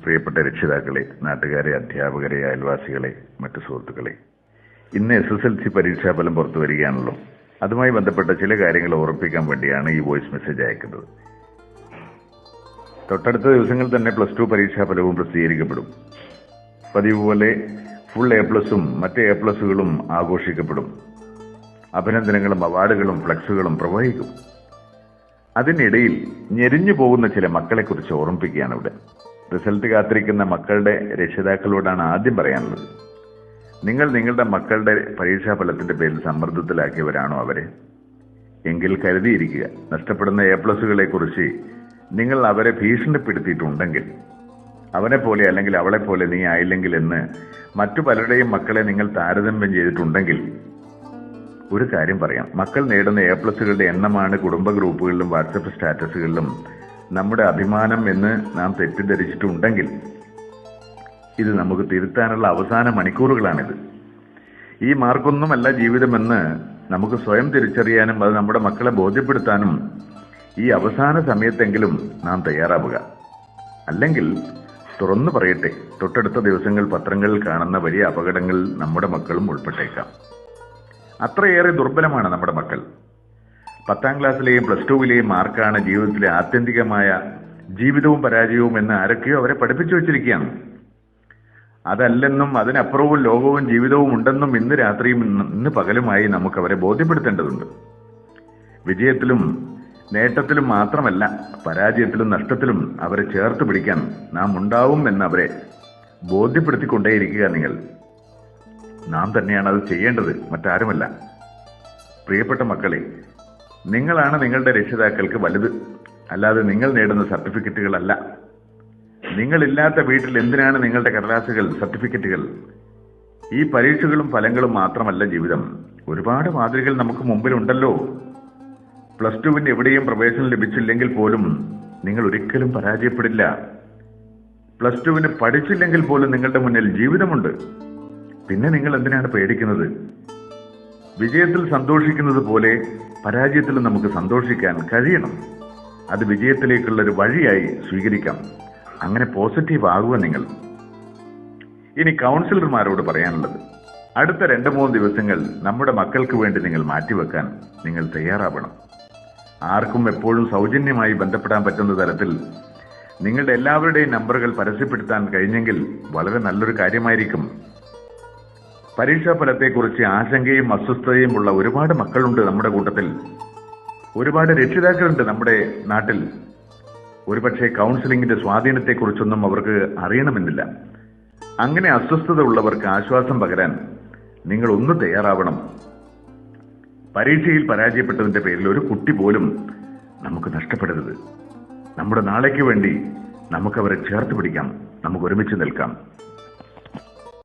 പ്രിയപ്പെട്ട രക്ഷിതാക്കളെ, നാട്ടുകാരെ, അധ്യാപകരെ, അയൽവാസികളെ, മറ്റു സുഹൃത്തുക്കളെ, ഇന്ന് SSLC പരീക്ഷാഫലം പുറത്തു വരികയാണല്ലോ. അതുമായി ബന്ധപ്പെട്ട ചില കാര്യങ്ങൾ ഓർമ്മിപ്പിക്കാൻ വേണ്ടിയാണ് ഈ വോയിസ് മെസ്സേജ് അയക്കുന്നത്. തൊട്ടടുത്ത ദിവസങ്ങളിൽ തന്നെ +2 പരീക്ഷാഫലവും പ്രസിദ്ധീകരിക്കപ്പെടും. പതിവ് പോലെ ഫുൾ A+ഉം മറ്റ് A+കളും ആഘോഷിക്കപ്പെടും. അഭിനന്ദനങ്ങളും അവാർഡുകളും ഫ്ലക്സുകളും പ്രവഹിക്കും. അതിനിടയിൽ ഞെരിഞ്ഞു പോകുന്ന ചില മക്കളെക്കുറിച്ച് ഓർമ്മിപ്പിക്കുകയാണ് ഇവിടെ. റിസൾട്ട് കാത്തിരിക്കുന്ന മക്കളുടെ രക്ഷിതാക്കളോടാണ് ആദ്യം പറയാനുള്ളത്. നിങ്ങൾ നിങ്ങളുടെ മക്കളുടെ പരീക്ഷാഫലത്തിന്റെ പേരിൽ സമ്മർദ്ദത്തിലാക്കിയവരാണോ അവരെ? എങ്കിൽ കരുതിയിരിക്കുക, നഷ്ടപ്പെടുന്ന A+കളെ കുറിച്ച് നിങ്ങൾ അവരെ ഭീഷണിപ്പെടുത്തിയിട്ടുണ്ടെങ്കിൽ, അവനെ പോലെ അല്ലെങ്കിൽ അവളെ പോലെ നീ ആയില്ലെങ്കിൽ എന്ന് മറ്റു പലരുടെയും മക്കളെ നിങ്ങൾ താരതമ്യം ചെയ്തിട്ടുണ്ടെങ്കിൽ ഒരു കാര്യം പറയാം. മക്കൾ നേടുന്ന A+കളുടെ എണ്ണമാണ് കുടുംബ ഗ്രൂപ്പുകളിലും വാട്സപ്പ് സ്റ്റാറ്റസുകളിലും നമ്മുടെ അഭിമാനം എന്ന് നാം തെറ്റിദ്ധരിച്ചിട്ടുണ്ടെങ്കിൽ ഇത് നമുക്ക് തിരുത്താനുള്ള അവസാന മണിക്കൂറുകളാണിത്. ഈ മാർക്കൊന്നുമല്ല ജീവിതമെന്ന് നമുക്ക് സ്വയം തിരിച്ചറിയാനും അത് നമ്മുടെ മക്കളെ ബോധ്യപ്പെടുത്താനും ഈ അവസാന സമയത്തെങ്കിലും നാം തയ്യാറാവുക. അല്ലെങ്കിൽ തുറന്നു പറയട്ടെ, തൊട്ടടുത്ത ദിവസങ്ങൾ പത്രങ്ങളിൽ കാണുന്ന വലിയ അപകടങ്ങളിൽ നമ്മുടെ മക്കളും ഉൾപ്പെട്ടേക്കാം. അത്രയേറെ ദുർബലമാണ് നമ്മുടെ മക്കൾ. 10ാം ക്ലാസ്സിലെയും +2വിലെയും മാർക്കാണ് ജീവിതത്തിലെ ആത്യന്തികമായ ജീവിതവും പരാജയവും എന്ന് ആരൊക്കെയോ അവരെ പഠിപ്പിച്ചു വച്ചിരിക്കുകയാണ്. അതല്ലെന്നും അതിനപ്പുറവും ലോകവും ജീവിതവും ഉണ്ടെന്നും ഇന്ന് രാത്രിയും ഇന്ന് പകലുമായി നമുക്ക് അവരെ ബോധ്യപ്പെടുത്തേണ്ടതുണ്ട്. വിജയത്തിലും നേട്ടത്തിലും മാത്രമല്ല, പരാജയത്തിലും നഷ്ടത്തിലും അവരെ ചേർത്ത് പിടിക്കാൻ നാം ഉണ്ടാവും എന്ന് അവരെ ബോധ്യപ്പെടുത്തിക്കൊണ്ടേയിരിക്കുക. നാം തന്നെയാണ് അത് ചെയ്യേണ്ടത്, മറ്റാരുമല്ല. പ്രിയപ്പെട്ട മക്കളെ, നിങ്ങളാണ് നിങ്ങളുടെ രക്ഷിതാക്കൾക്ക് വലുത്, അല്ലാതെ നിങ്ങൾ നേടുന്ന സർട്ടിഫിക്കറ്റുകളല്ല. നിങ്ങളില്ലാത്ത വീട്ടിൽ എന്തിനാണ് നിങ്ങളുടെ കടലാസുകൾ, സർട്ടിഫിക്കറ്റുകൾ? ഈ പരീക്ഷകളും ഫലങ്ങളും മാത്രമല്ല ജീവിതം. ഒരുപാട് മാതൃകകൾ നമുക്ക് മുമ്പിലുണ്ടല്ലോ. +2വിന് എവിടെയും പ്രവേശനം ലഭിച്ചില്ലെങ്കിൽ പോലും നിങ്ങൾ ഒരിക്കലും പരാജയപ്പെടില്ല. +2വിന് പഠിച്ചില്ലെങ്കിൽ പോലും നിങ്ങളുടെ മുന്നിൽ ജീവിതമുണ്ട്. പിന്നെ നിങ്ങൾ എന്തിനാണ് പേടിക്കുന്നത്? വിജയത്തിൽ സന്തോഷിക്കുന്നത് പോലെ പരാജയത്തിലും നമുക്ക് സന്തോഷിക്കാൻ കഴിയണം. അത് വിജയത്തിലേക്കുള്ള ഒരു വഴിയായി സ്വീകരിക്കാം. അങ്ങനെ പോസിറ്റീവ് ആകുക നിങ്ങൾ. ഇനി കൗൺസിലർമാരോട് പറയാനുള്ളത്, അടുത്ത 2-3 ദിവസങ്ങൾ നമ്മുടെ മക്കൾക്ക് വേണ്ടി നിങ്ങൾ മാറ്റിവെക്കാൻ നിങ്ങൾ തയ്യാറാവണം. ആർക്കും എപ്പോഴും സൗജന്യമായി ബന്ധപ്പെടാൻ പറ്റുന്ന തരത്തിൽ നിങ്ങളുടെ എല്ലാവരുടെയും നമ്പറുകൾ പരസ്യപ്പെടുത്താൻ കഴിഞ്ഞെങ്കിൽ വളരെ നല്ലൊരു കാര്യമായിരിക്കും. പരീക്ഷാഫലത്തെക്കുറിച്ച് ആശങ്കയും അസ്വസ്ഥതയും ഉള്ള ഒരുപാട് മക്കളുണ്ട് നമ്മുടെ കൂട്ടത്തിൽ. ഒരുപാട് രക്ഷിതാക്കളുണ്ട് നമ്മുടെ നാട്ടിൽ. ഒരുപക്ഷെ കൗൺസിലിംഗിന്റെ സ്വാധീനത്തെക്കുറിച്ചൊന്നും അവർക്ക് അറിയണമെന്നില്ല. അങ്ങനെ അസ്വസ്ഥത ഉള്ളവർക്ക് ആശ്വാസം പകരാൻ നിങ്ങൾ ഒന്ന് തയ്യാറാവണം. പരീക്ഷയിൽ പരാജയപ്പെട്ടതിന്റെ പേരിൽ ഒരു കുട്ടി പോലും നമുക്ക് നഷ്ടപ്പെടരുത്. നമ്മുടെ നാളേക്ക് വേണ്ടി നമുക്കവരെ ചേർത്ത് പിടിക്കാം. നമുക്ക് ഒരുമിച്ച് നിൽക്കാം.